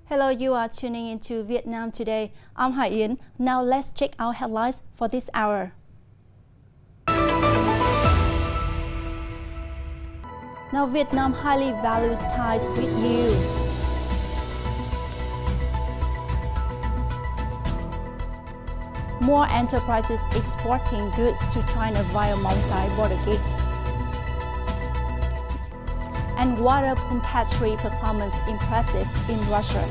Hello, you are tuning into Vietnam Today. I'm Hải Yến. Now let's check out headlines for this hour. Now Vietnam highly values ties with you. More enterprises exporting goods to China via Móng Cái border gate. And water pumpetry performance impressive in Russia.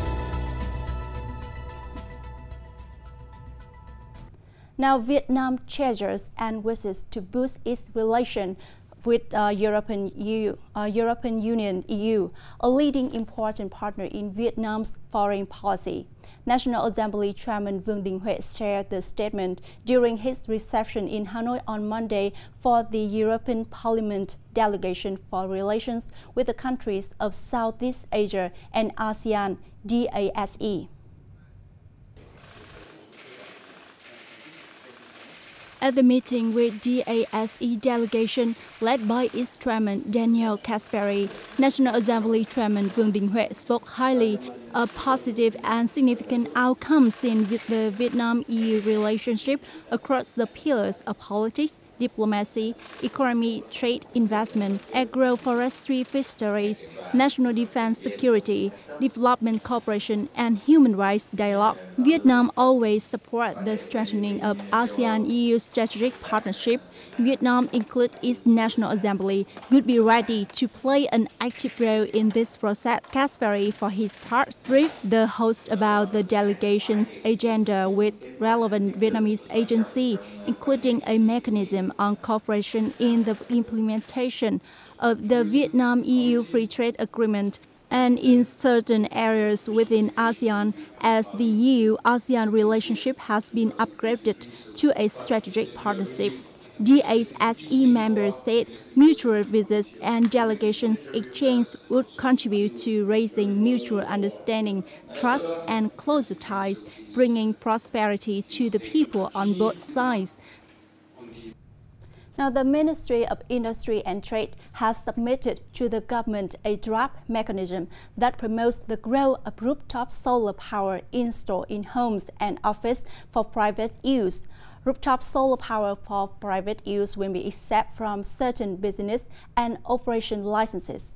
Now Vietnam treasures and wishes to boost its relation with European Union (EU), a leading important partner in Vietnam's foreign policy. National Assembly Chairman Vương Đình Huệ shared the statement during his reception in Hanoi on Monday for the European Parliament delegation for relations with the countries of Southeast Asia and ASEAN (DASE). At the meeting with DASE delegation led by its chairman Daniel Caspary, National Assembly Chairman Vương Đình Huệ spoke highly of positive and significant outcomes in the Vietnam-EU relationship across the pillars of politics, diplomacy, economy, trade, investment, agroforestry, fisheries, national defense, security, development cooperation, and human rights dialogue. Vietnam always supports the strengthening of ASEAN-EU strategic partnership. Vietnam, including its National Assembly, would be ready to play an active role in this process. Caspary, for his part, briefed the host about the delegation's agenda with relevant Vietnamese agencies, including a mechanism on cooperation in the implementation of the Vietnam-EU Free Trade Agreement and in certain areas within ASEAN, as the EU-ASEAN relationship has been upgraded to a strategic partnership. DASE members said mutual visits and delegations exchange would contribute to raising mutual understanding, trust, and closer ties, bringing prosperity to the people on both sides. Now, the Ministry of Industry and Trade has submitted to the government a draft mechanism that promotes the growth of rooftop solar power installed in homes and offices for private use. Rooftop solar power for private use will be exempt from certain business and operation licenses.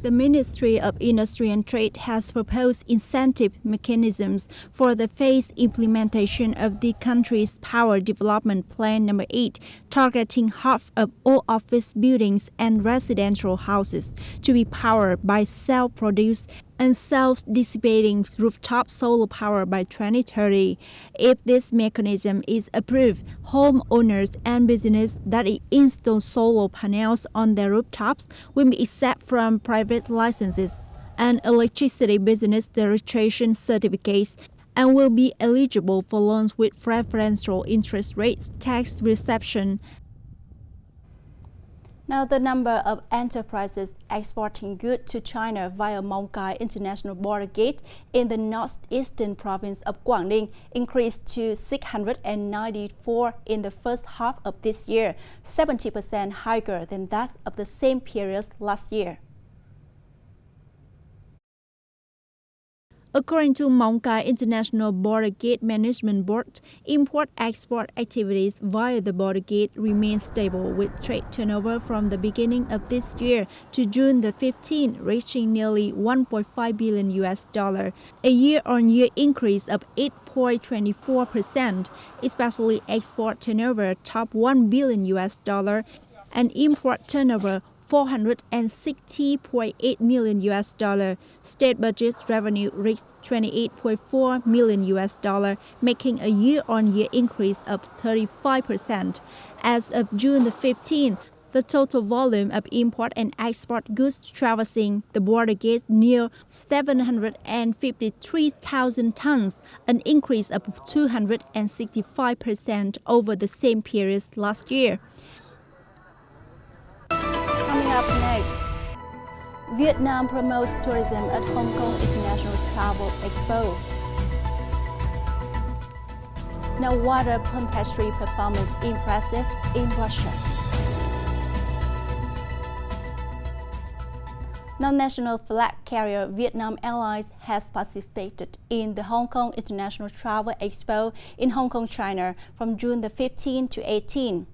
The Ministry of Industry and Trade has proposed incentive mechanisms for the phased implementation of the country's Power Development Plan No. 8, targeting half of all office buildings and residential houses to be powered by self-produced and self-dissipating rooftop solar power by 2030. If this mechanism is approved, homeowners and businesses that install solar panels on their rooftops will be exempt from private licenses and electricity business registration certificates and will be eligible for loans with preferential interest rates, tax reception. Now, the number of enterprises exporting goods to China via Móng Cái International Border Gate in the northeastern province of Quảng Ninh increased to 694 in the first half of this year, 70% higher than that of the same period last year. According to Móng Cái International Border Gate Management Board, import-export activities via the border gate remain stable, with trade turnover from the beginning of this year to June the 15th reaching nearly $1.5 billion, a year-on-year increase of 8.24%, especially export turnover topped $1 billion and import turnover $460.8 million. State budget revenue reached $28.4 million, making a year-on-year increase of 35%. As of June the 15th, the total volume of import and export goods traversing the border gate near 753,000 tons, an increase of 265% over the same period last year. Coming up next, Vietnam promotes tourism at Hong Kong International Travel Expo. Now, water pumpetry performance impressive in Russia. Non-national flag carrier Vietnam Airlines has participated in the Hong Kong International Travel Expo in Hong Kong, China from June the 15th to 18th.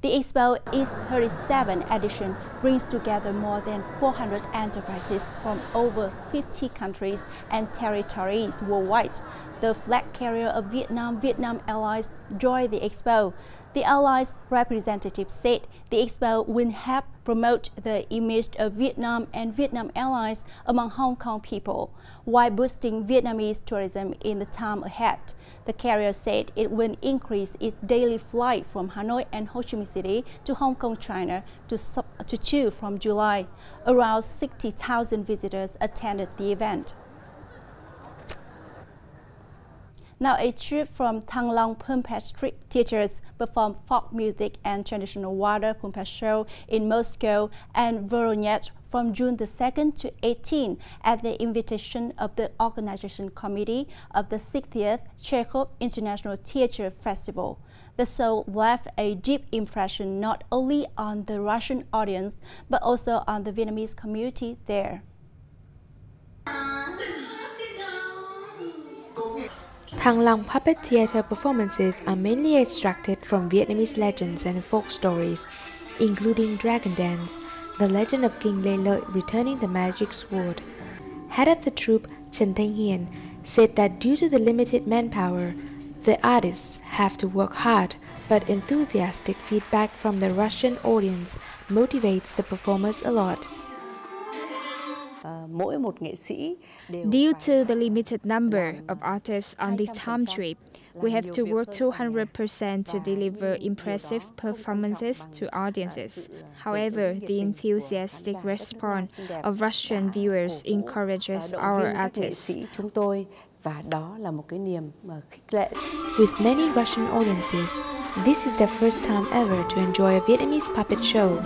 The Expo, its 37th edition, brings together more than 400 enterprises from over 50 countries and territories worldwide. The flag carrier of Vietnam, Vietnam Airlines, joined the Expo. The airline's representative said the Expo will help promote the image of Vietnam and Vietnam Airlines among Hong Kong people, while boosting Vietnamese tourism in the time ahead. The carrier said it will increase its daily flight from Hanoi and Ho Chi Minh City to Hong Kong, China to 2 from July. Around 60,000 visitors attended the event. Now a troupe from Thăng Long Puppet Theatres performed folk music and traditional water puppet show in Moscow and Voronezh from June the 2nd to 18th at the invitation of the organization committee of the 60th Chekhov International Theatre Festival. The show left a deep impression not only on the Russian audience but also on the Vietnamese community there. Thăng Long Puppet Theatre performances are mainly extracted from Vietnamese legends and folk stories, including Dragon Dance, the legend of King Lê Lợi returning the magic sword. Head of the troupe, Trần Thanh Hiền, said that due to the limited manpower, the artists have to work hard, but enthusiastic feedback from the Russian audience motivates the performers a lot. Due to the limited number of artists on the time trip, we have to work 200% to deliver impressive performances to audiences. However, the enthusiastic response of Russian viewers encourages our artists. With many Russian audiences, this is their first time ever to enjoy a Vietnamese puppet show.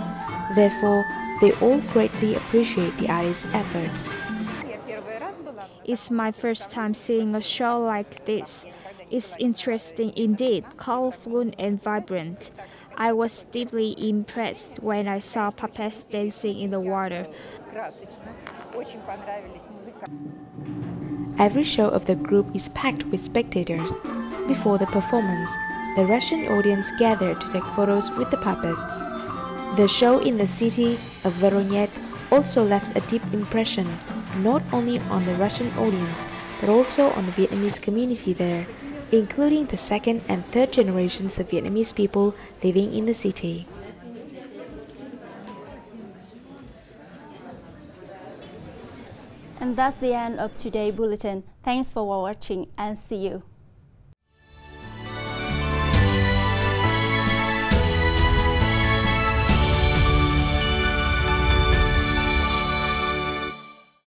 Therefore, they all greatly appreciate the artists' efforts. It's my first time seeing a show like this. It's interesting indeed, colorful and vibrant. I was deeply impressed when I saw puppets dancing in the water. Every show of the group is packed with spectators. Before the performance, the Russian audience gathered to take photos with the puppets. The show in the city of Voronezh also left a deep impression, not only on the Russian audience, but also on the Vietnamese community there, including the second and third generations of Vietnamese people living in the city. And that's the end of today's bulletin. Thanks for watching and see you.